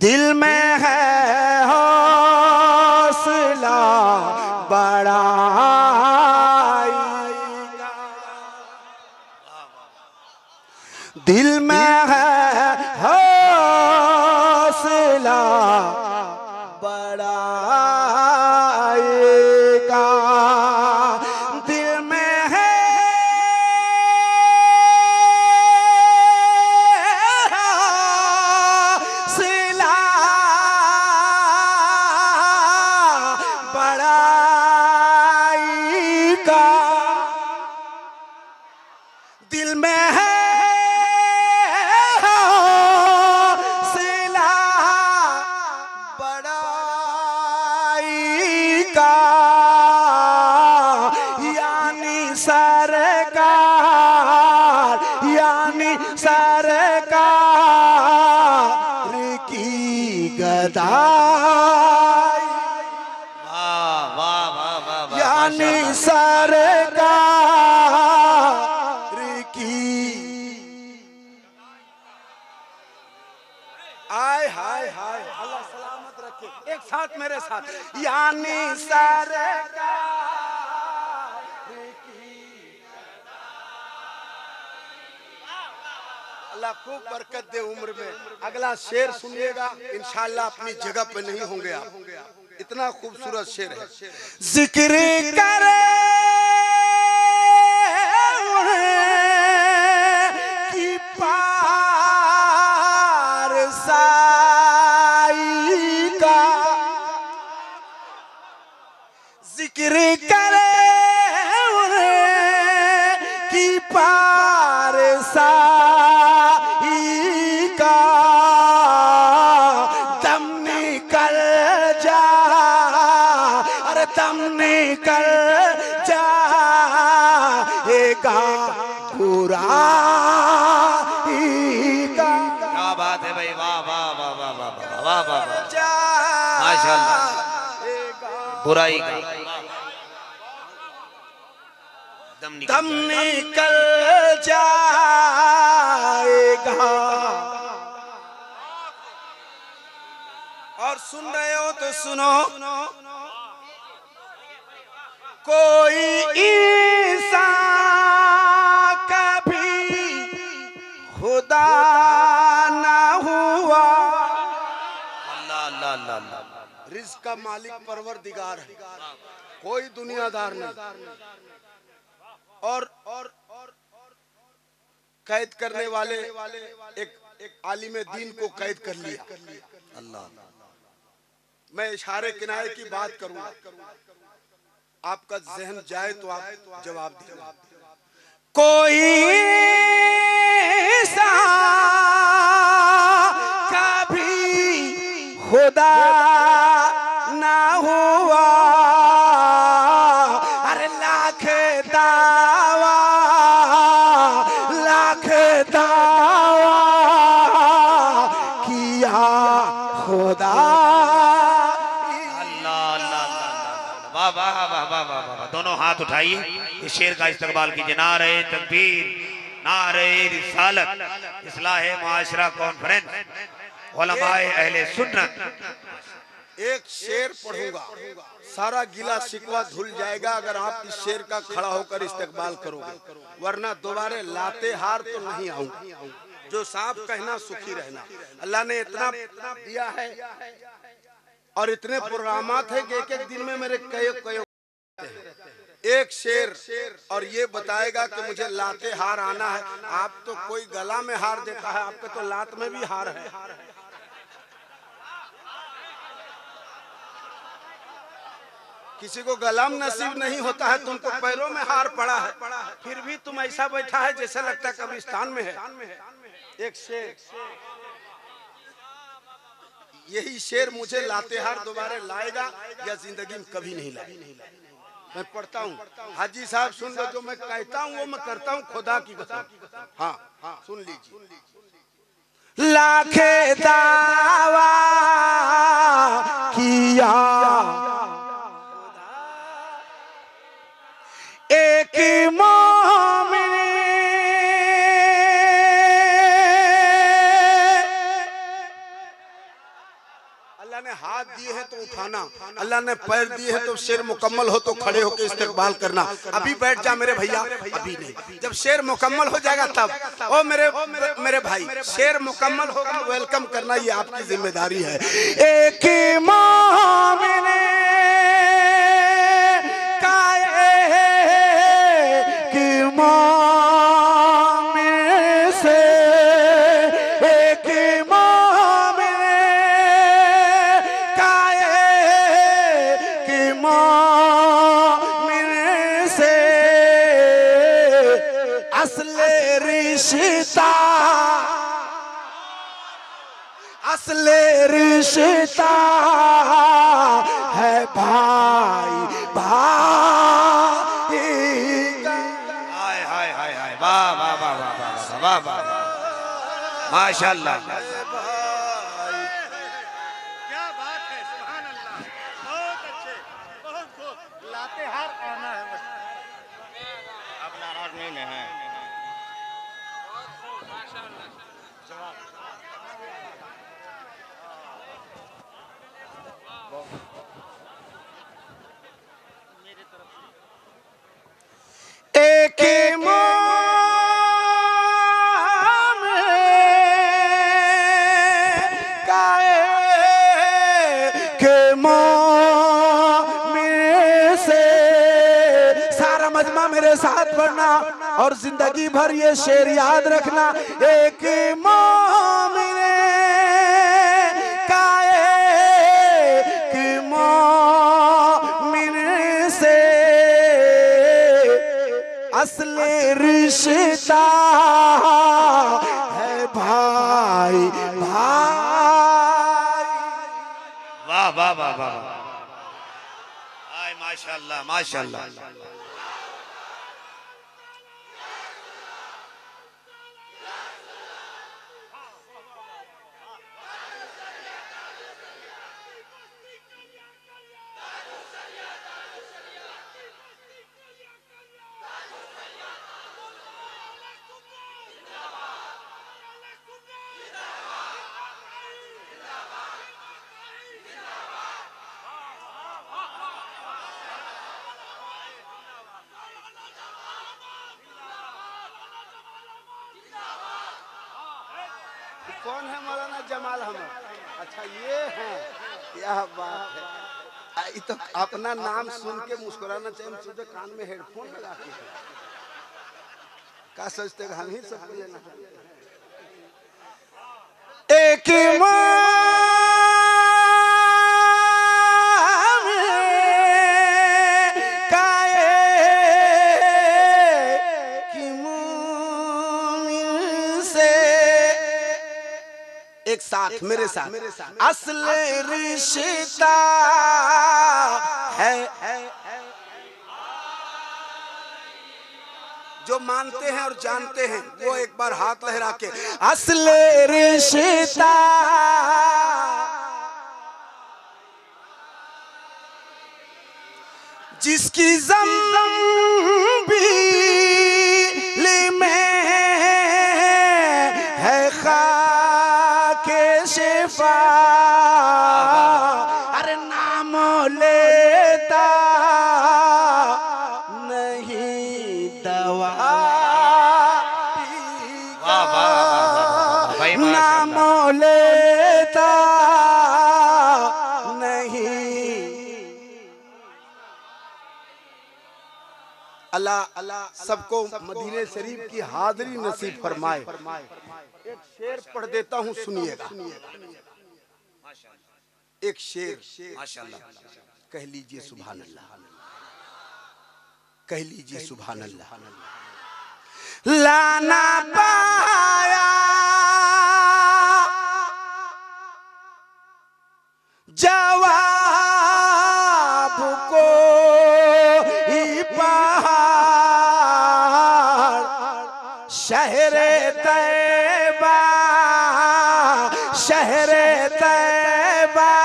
दिल में है हौसला बड़ाई का, दिल में है हौसला बड़ाई का, दिल में है हौसला बड़ाई का, दिल में है सरकार की गदाई, वाह वाह वाह वाह वाह, यानी सरकार की। आय हाय हाय, अल्लाह सलामत रखे। एक साथ मेरे साथ, यानी सरकार अल्लाह खूब बरकत दे उम्र में। अगला शेर सुनिएगा, इंशाअल्लाह अपनी जगह पे नहीं होंगे आप। इतना खूबसूरत शेर है। जिक्र करे कि पार साई का, जिक्र करे कि पार दम निकल जाएगा बुराई का। क्या बात है भाई, वाह वाह वाह वाह वाह वाह वाह वाह, माशाअल्लाह। बुराई का दम निकल जाएगा। और सुन रहे हो तो सुनो, कोई इंसान कभी खुदा ना हुआ। अल्लाह अल्लाह अल्लाह, रिज़्क़ का मालिक परवरदिगार है, कोई दुनियादार नहीं। और कैद करने वाले एक आलिम दीन को कैद कर लिया। अल्लाह, मैं इशारे किनारे की बात करूंगा, आपका जहन जाए तो आप जवाब देना। कोई कभी खुदा ना हुआ। अरे लाख दावा किया खुदा। वाह वाह वाह वाह वाह वाह, दोनों हाथ उठाइए, इस शेर का इस्तकबाल कीजिए। नारे तकबीर, नारे रिसालत, इस्लाह माशरा कॉन्फ्रेंस, उलमाए अहले सुन्नत। एक शेर पढ़ूंगा, सारा गिला शिकवा धुल जाएगा अगर आप इस शेर का खड़ा होकर इस्तकबाल करोगे, वरना दोबारा लाते हार तो नहीं आऊंगा। जो साफ कहना सुखी रहना। अल्लाह ने इतना दिया है और इतने प्रोग्रामात है कि एक दिन में मेरे कई एक शेर और ये बताएगा कि मुझे लाते हार आना है। आप तो कोई गला में हार देता है, आपके तो लात में भी हार है। किसी को गला में नसीब नहीं होता है, तुमको पैरों में हार पड़ा है, फिर भी तुम ऐसा बैठा है जैसा लगता है कब्रिस्तान में है। एक शेर, यही शेर मुझे लातेहार दोबारा लाएगा या जिंदगी में कभी नहीं लाएगा। मैं पढ़ता हूँ, हाजी साहब सुन लो, जो मैं कहता हूँ वो मैं करता हूँ खुदा की कसम। हाँ हाँ सुन लीजिए। लाख दावा किया एक मोमिन दिए हैं तो उठाना, अल्लाह ने पैर दिए हैं तो शेर मुकम्मल हो तो खड़े होकर इस्तेकबाल करना। अभी बैठ जा मेरे भैया, अभी नहीं, जब शेर मुकम्मल हो जाएगा तब। ओ मेरे भाई, शेर मुकम्मल होगा वेलकम करना, ये आपकी जिम्मेदारी है। एक मोमिन असले रिश्ता है भाई भाई का। हाय हाय हाय हाय, वाह वाह वाह वाह वाह वाह वाह वाह, माशाल्लाह। क्या बात है, सुभान अल्लाह, बहुत अच्छे, बहुत खूब। लातेहार आना है बस, आप नाराज नहीं है। एक सारा मजमा मेरे साथ पढ़ना और जिंदगी भर ये शेर याद रखना। एक मोमिन से असले रिश्ता है भाई भाई। वाह वाह वाह वाह, हाय माशाल्लाह माशाल्लाह। कौन है मौलाना जमाल अहमद? अच्छा ये है, क्या बात है। ये तो अपना नाम सुन के मुस्कुराना चाहिए, तुझे कान में हेडफोन लगा के क्या सोचते हम ही सब एक एक साथ मेरे साथ असले रिश्ता है जो मानते हैं और जानते हैं वो एक बार हाथ लहरा के असले रिश्ता जिसकी ज़ंबीली में है खाके शिफा। अरे नाम लेता नहीं दवा नाम लेता अल्लाह सबको मदीने शरीफ की हाजिरी नसीब फरमाए। एक शेर पढ़ देता हूँ, सुनिएगा। एक शेर माशाल्लाह, कह लीजिए सुभान अल्लाह, कह लीजिए सुभान अल्लाह। लाना पाया जवाब को शहरे तैबा शहरे तैबा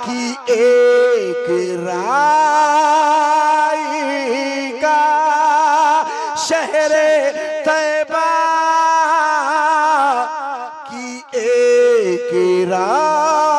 की एक राई का शहरे तैबा की एक राई